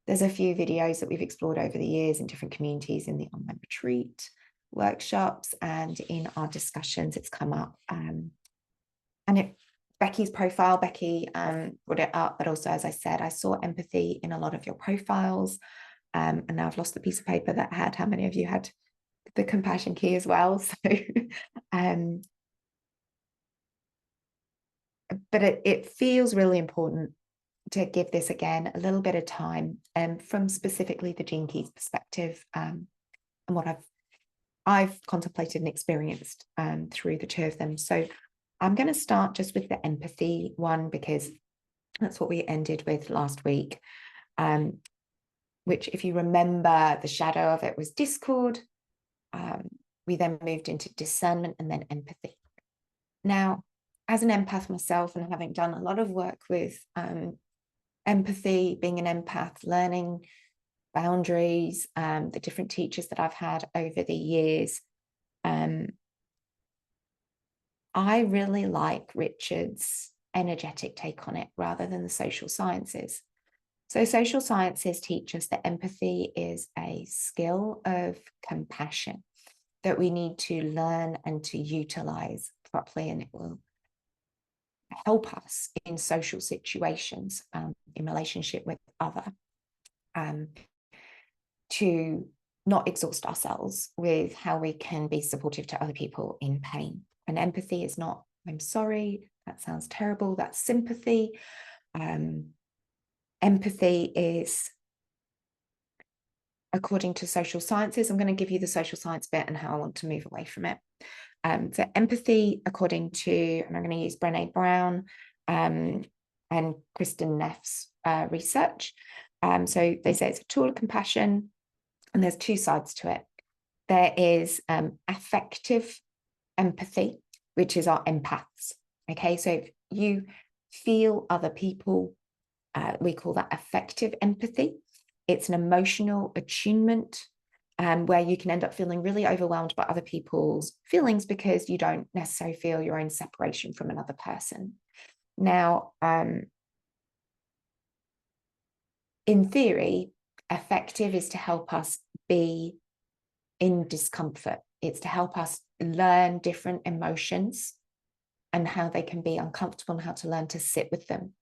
There's a few videos that we've explored over the years in different communities, in the online retreat, workshops, and in our discussions. It's come up. Becky's profile, Becky brought it up, but also, as I said, I saw empathy in a lot of your profiles. And now I've lost the piece of paper that had how many of you had the compassion key as well. So, but it feels really important to give this again a little bit of time, from specifically the Gene Keys perspective, and what I've contemplated and experienced through the two of them. So I'm going to start just with the empathy one, because that's what we ended with last week, which, if you remember, the shadow of it was discord. We then moved into discernment and then empathy. Now, as an empath myself, and having done a lot of work with empathy, being an empath, learning boundaries, the different teachers that I've had over the years, I really like Richard's energetic take on it rather than the social sciences. So social sciences teach us that empathy is a skill of compassion that we need to learn and to utilize properly, and it will help us in social situations, in relationship with other, to not exhaust ourselves with how we can be supportive to other people in pain. And empathy is not, I'm sorry, that sounds terrible, that's sympathy. Empathy is, according to social sciences, I'm going to give you the social science bit and how I want to move away from it. So empathy, according to, and I'm going to use Brene Brown and Kristin Neff's research. So they say it's a tool of compassion, and there's two sides to it. There is affective empathy, which is our empaths. Okay, so if you feel other people, we call that affective empathy. It's an emotional attunement, where you can end up feeling really overwhelmed by other people's feelings because you don't necessarily feel your own separation from another person. Now, in theory, affective is to help us be in discomfort. It's to help us learn different emotions and how they can be uncomfortable and how to learn to sit with them.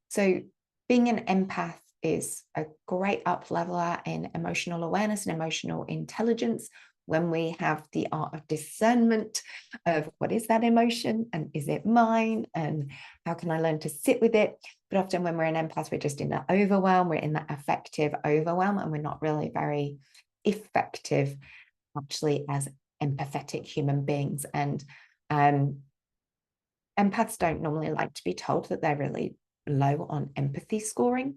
So being an empath is a great up-leveler in emotional awareness and emotional intelligence when we have the art of discernment of what is that emotion and is it mine and how can I learn to sit with it. But often when we're an empath, we're just in that overwhelm, we're in that affective overwhelm, and we're not really very effective actually as empathetic human beings. And empaths don't normally like to be told that they're really low on empathy scoring.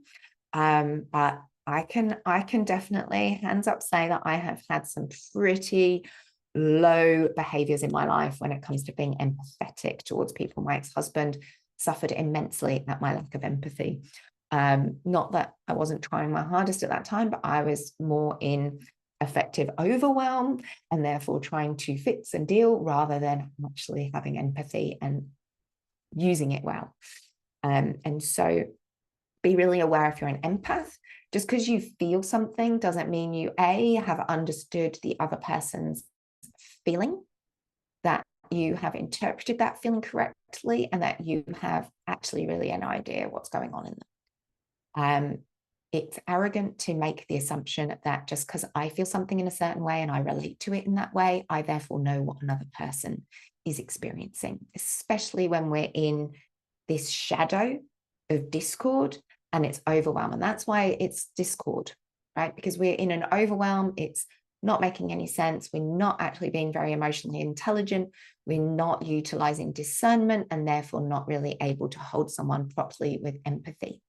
But I can definitely hands up say that I have had some pretty low behaviors in my life when it comes to being empathetic towards people. My ex-husband suffered immensely at my lack of empathy. Not that I wasn't trying my hardest at that time, but I was more in affective overwhelm and therefore trying to fix and deal rather than actually having empathy and using it well. And so be really aware if you're an empath. Just because you feel something doesn't mean you have understood the other person's feeling, that you have interpreted that feeling correctly, and that you have actually really an idea what's going on in them. It's arrogant to make the assumption that just because I feel something in a certain way and I relate to it in that way, I therefore know what another person is experiencing, especially when we're in this shadow of discord and it's overwhelm. And that's why it's discord, right? Because we're in an overwhelm, it's not making any sense. We're not actually being very emotionally intelligent. We're not utilizing discernment and therefore not really able to hold someone properly with empathy.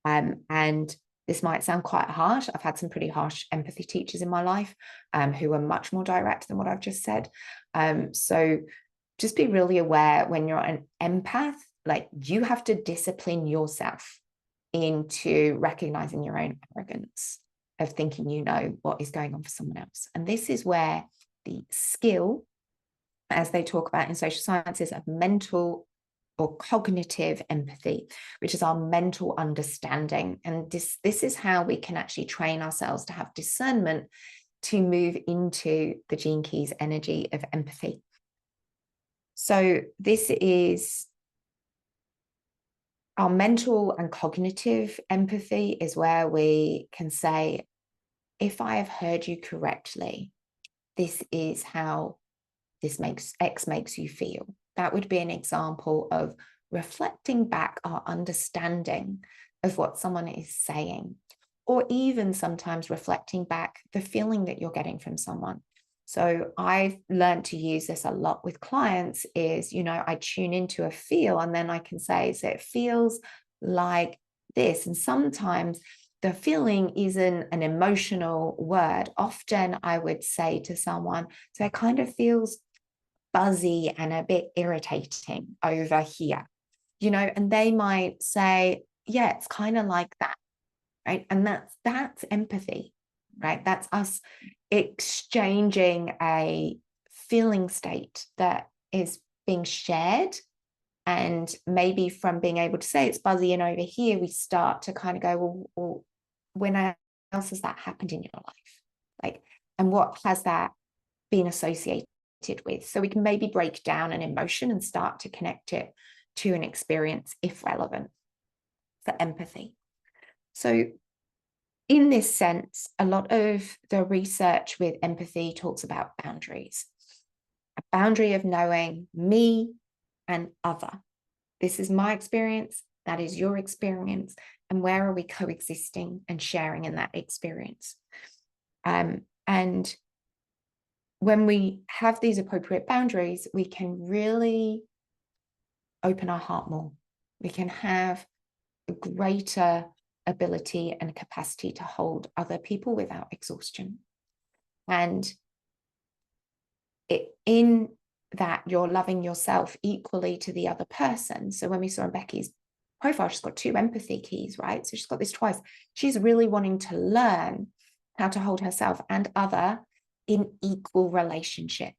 And this might sound quite harsh. I've had some pretty harsh empathy teachers in my life who are much more direct than what I've just said. So just be really aware when you're an empath, like you have to discipline yourself into recognizing your own arrogance of thinking you know what is going on for someone else. And this is where the skill, as they talk about in social sciences, of mental or cognitive empathy, which is our mental understanding. And this is how we can actually train ourselves to have discernment to move into the Gene Keys energy of empathy. So this is our mental and cognitive empathy, is where we can say, if I have heard you correctly, this is how X makes you feel. That would be an example of reflecting back our understanding of what someone is saying, or even sometimes reflecting back the feeling that you're getting from someone. So I've learned to use this a lot with clients is, I tune into a feel and then I can say, so it feels like this. And sometimes the feeling isn't an emotional word. Often I would say to someone, so it kind of feels buzzy and a bit irritating over here, and they might say, yeah, it's kind of like that, right? And that's empathy, right? That's us exchanging a feeling state that is being shared. And maybe from being able to say it's buzzy and over here, we start to kind of go, well, when else has that happened in your life? And what has that been associated with? So we can maybe break down an emotion and start to connect it to an experience if relevant for empathy. So in this sense, a lot of the research with empathy talks about boundaries, a boundary of knowing me and other. This is my experience, that is your experience, and where are we coexisting and sharing in that experience? And when we have these appropriate boundaries, we can really open our heart more. We can have a greater ability and capacity to hold other people without exhaustion. And in that, you're loving yourself equally to the other person. So when we saw in Becky's profile, she's got 2 empathy keys, right? So she's got this twice. She's really wanting to learn how to hold herself and other in equal relationship.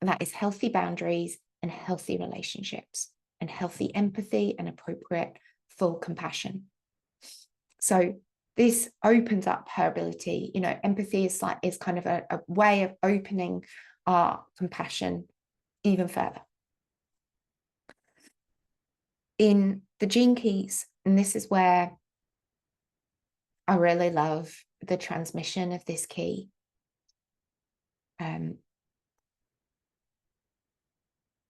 And that is healthy boundaries and healthy relationships and healthy empathy and appropriate full compassion. So this opens up her ability. Empathy is kind of a way of opening our compassion even further. In the Gene Keys, and this is where I really love the transmission of this key.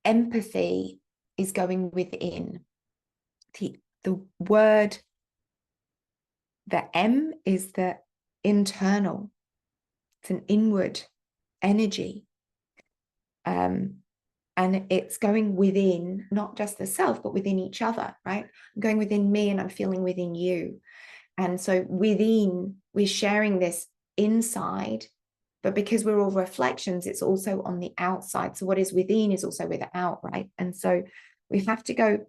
Empathy is going within. The word, the M is the internal. It's an inward energy. And it's going within, not just the self, but within each other, right? I'm going within me and I'm feeling within you. And so within, we're sharing this inside, but because we're all reflections, it's also on the outside. So what is within is also without, right? And so we have to go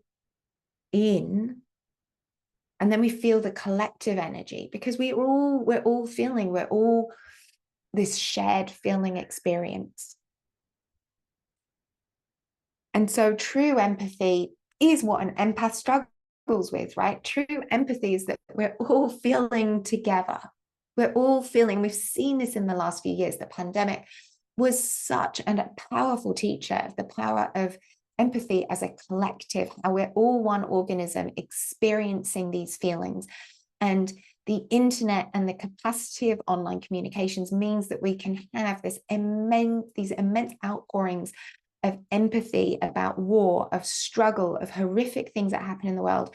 in, and then we feel the collective energy, because we're all feeling, we're all this shared feeling experience. And so true empathy is what an empath struggles with, right? True empathy is that we're all feeling together. We're all feeling, we've seen this in the last few years. The pandemic was such a powerful teacher of the power of empathy as a collective, how we're all one organism experiencing these feelings. And the internet and the capacity of online communications means that we can have these immense outpourings of empathy about war, of struggle, of horrific things that happen in the world.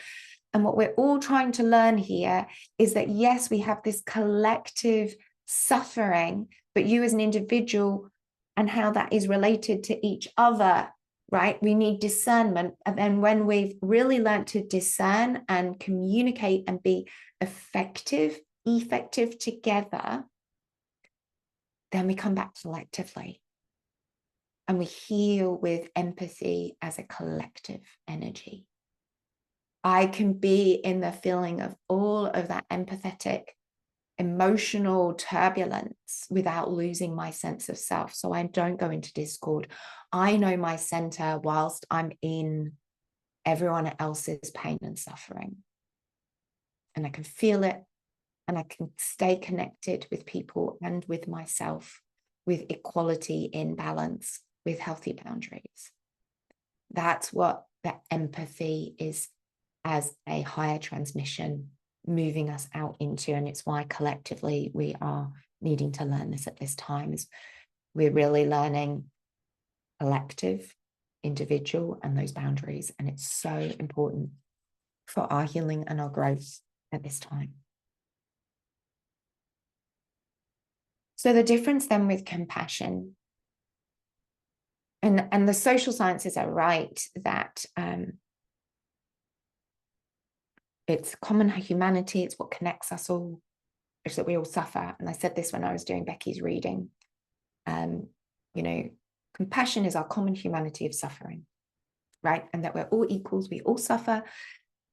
And what we're all trying to learn here is that, yes, we have this collective suffering, but you as an individual and how that is related to each other, right? We need discernment. And then when we've really learned to discern and communicate and be effective together, then we come back collectively. And we heal with empathy as a collective energy. I can be in the feeling of all of that empathetic, emotional turbulence without losing my sense of self. So I don't go into discord. I know my center whilst I'm in everyone else's pain and suffering. And I can feel it, and I can stay connected with people and with myself with equality in balance, with healthy boundaries. That's what the empathy is as a higher transmission moving us out into. And it's why collectively we are needing to learn this at this time, is we're really learning collective, individual, and those boundaries. And it's so important for our healing and our growth at this time. So the difference then with compassion, and the social sciences are right that it's common humanity, it's what connects us all, is that we all suffer. And I said this when I was doing Becky's reading. Compassion is our common humanity of suffering, right? And that we're all equals, we all suffer.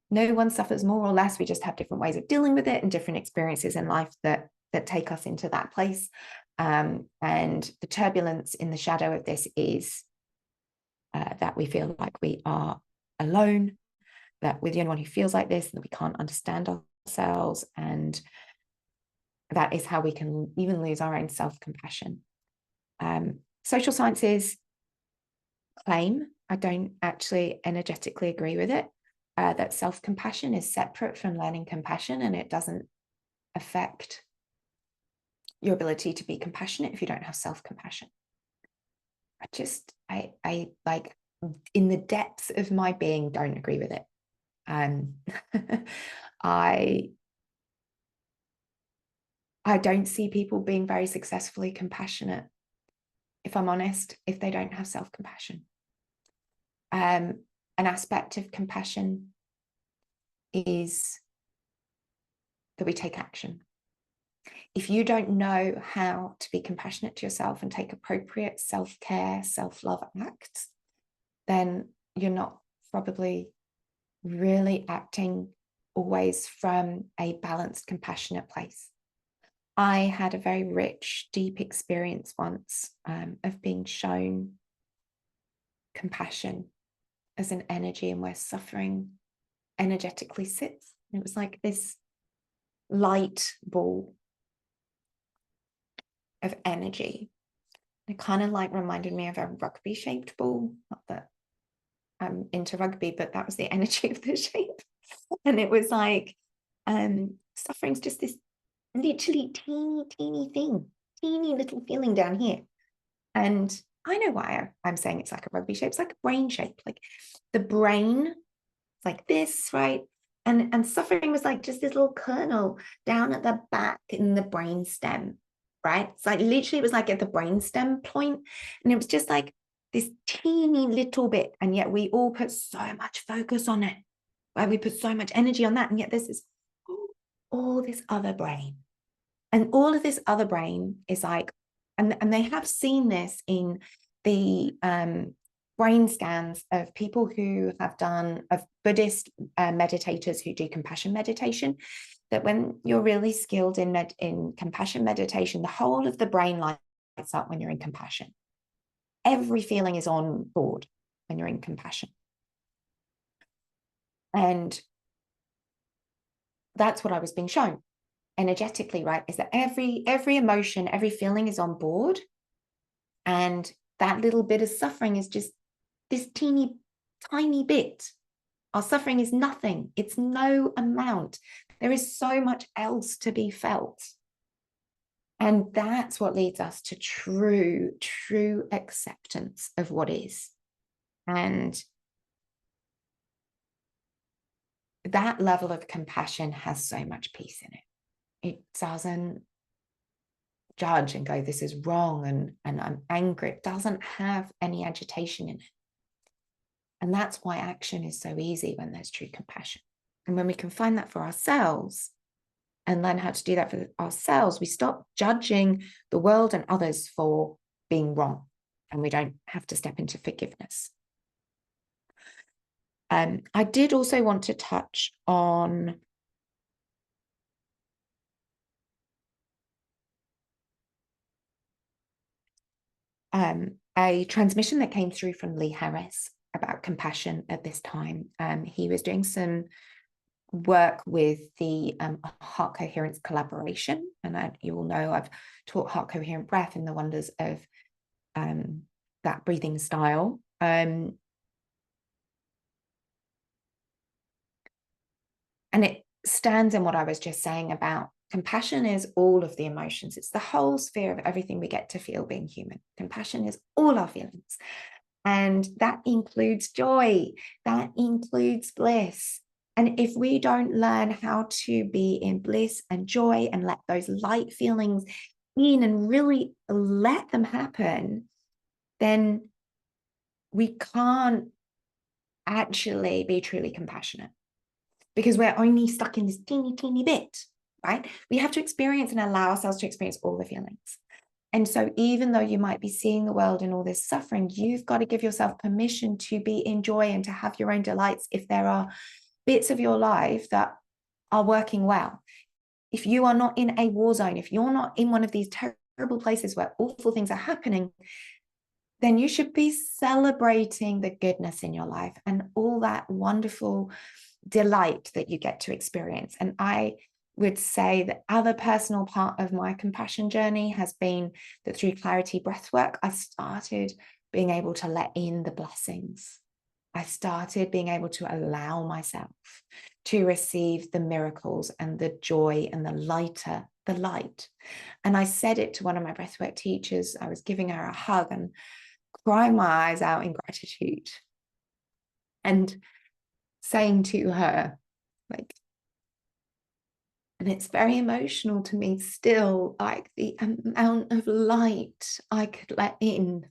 No one suffers more or less. We just have different ways of dealing with it and different experiences in life that take us into that place. And the turbulence in the shadow of this is that we feel like we are alone, that we're the only one who feels like this, and that we can't understand ourselves. And that is how we can even lose our own self-compassion. Social sciences claim, I don't actually energetically agree with it, that self-compassion is separate from learning compassion, and it doesn't affect your ability to be compassionate if you don't have self-compassion. I like, in the depths of my being, don't agree with it. I don't see people being very successfully compassionate, if I'm honest, if they don't have self-compassion. An aspect of compassion is that we take action. If you don't know how to be compassionate to yourself and take appropriate self-care, self-love acts, then you're not probably really acting always from a balanced, compassionate place. I had a very rich, deep experience once of being shown compassion as an energy and where suffering energetically sits. And it was like this light ball of energy. It kind of like reminded me of a rugby shaped ball. Not that I'm into rugby, but that was the energy of the shape. And it was like, suffering's just this literally teeny thing, teeny little feeling down here. And I know why I'm saying it's like a rugby shape. It's like a brain shape. Like the brain, it's like this, right? And suffering was like just this little kernel down at the back in the brain stem, right? It's like literally it was like at the brain stem point, and it was just like this teeny little bit, and yet we all put so much focus on it, right? We put so much energy on that, and yet this is all this other brain, and all of this other brain is like, and they have seen this in the brain scans of people who have done, of Buddhist meditators who do compassion meditation, that when you're really skilled in compassion meditation, the whole of the brain lights up when you're in compassion. Every feeling is on board when you're in compassion. And that's what I was being shown energetically, right? Is that every emotion, every feeling is on board. And that little bit of suffering is just this teeny, tiny bit. Our suffering is nothing. It's no amount. There is so much else to be felt. And that's what leads us to true acceptance of what is. And that level of compassion has so much peace in it. It doesn't judge and go, this is wrong, and I'm angry. It doesn't have any agitation in it. And that's why action is so easy when there's true compassion. And when we can find that for ourselves and learn how to do that for ourselves, we stop judging the world and others for being wrong, and we don't have to step into forgiveness. I did also want to touch on a transmission that came through from Lee Harris. about compassion at this time. He was doing some work with the heart coherence collaboration, and you all know I've taught heart coherent breath and the wonders of that breathing style. And it stands in what I was just saying about compassion is all of the emotions. It's the whole sphere of everything we get to feel being human. Compassion is all our feelings. And that includes joy, that includes bliss. And if we don't learn how to be in bliss and joy and let those light feelings in and really let them happen, then we can't actually be truly compassionate, because we're only stuck in this teeny bit, right? We have to experience and allow ourselves to experience all the feelings. And so even though you might be seeing the world in all this suffering, you've got to give yourself permission to be in joy and to have your own delights if there are bits of your life that are working well. If you are not in a war zone, if you're not in one of these terrible places where awful things are happening, then you should be celebrating the goodness in your life and all that wonderful delight that you get to experience. And I would say the other personal part of my compassion journey has been that through clarity breathwork, I started being able to let in the blessings. I started being able to allow myself to receive the miracles and the joy and the light. And I said it to one of my breathwork teachers. I was giving her a hug and crying my eyes out in gratitude and saying to her, like, and it's very emotional to me still, like the amount of light I could let in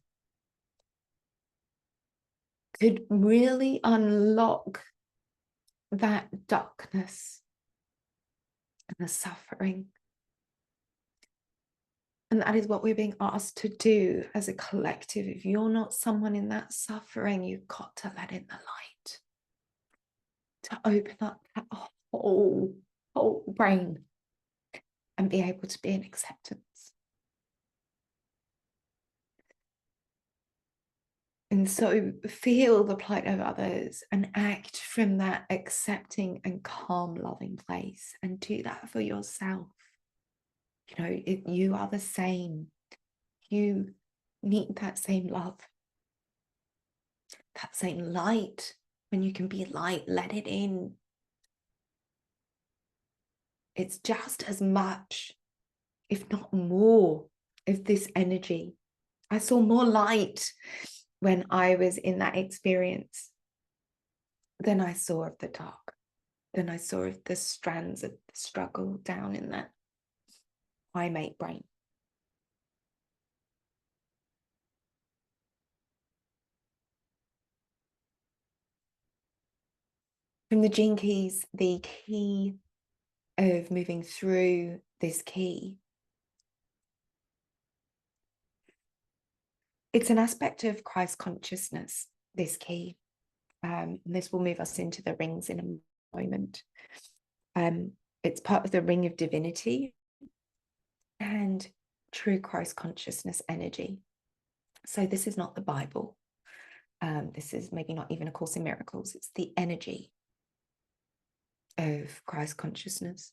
could really unlock that darkness and the suffering. And that is what we're being asked to do as a collective. If you're not someone in that suffering, you've got to let in the light, to open up that whole brain and be able to be in acceptance. And so feel the plight of others and act from that accepting and calm, loving place, and do that for yourself. You know, if you are the same, you need that same love, that same light. When you can be light, let it in. It's just as much, if not more, of this energy. I saw more light when I was in that experience than I saw of the dark, than I saw of the strands of the struggle down in that primate brain. From the Gene Keys, the key of moving through this key, it's an aspect of Christ consciousness, this key. This will move us into the rings in a moment. It's part of the ring of divinity and true Christ consciousness energy. So this is not the Bible. This is maybe not even A Course in Miracles. It's the energy of Christ consciousness.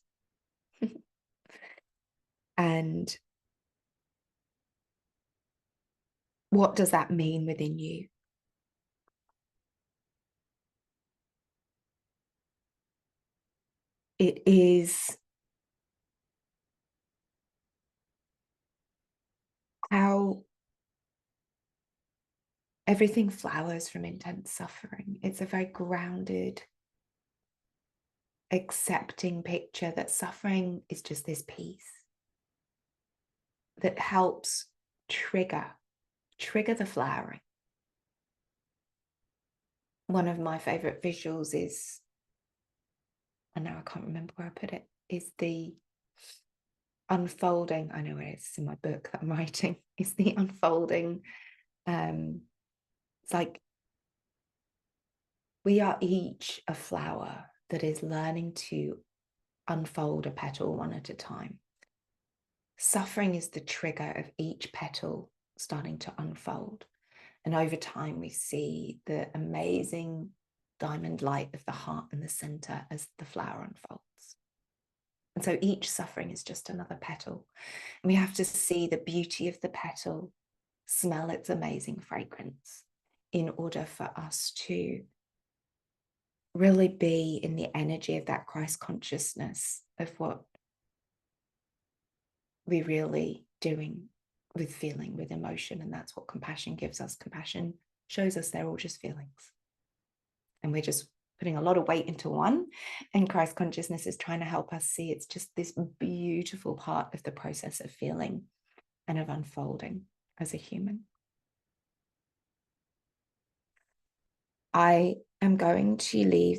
And what does that mean within you? It is how everything flowers from intense suffering. It's a very grounded, accepting picture that suffering is just this piece that helps trigger the flowering. One of my favorite visuals is, and now I can't remember where I put it, is the unfolding. I know where it's in my book that I'm writing. It's the unfolding. It's like we are each a flower that is learning to unfold a petal one at a time. Suffering is the trigger of each petal starting to unfold. And over time, we see the amazing diamond light of the heart in the center as the flower unfolds. And so each suffering is just another petal. And we have to see the beauty of the petal, smell its amazing fragrance, in order for us to really be in the energy of that Christ consciousness of what we're really doing with feeling, with emotion. And that's what compassion gives us. Compassion shows us they're all just feelings. And we're just putting a lot of weight into one. And Christ consciousness is trying to help us see it's just this beautiful part of the process of feeling and of unfolding as a human. I am going to leave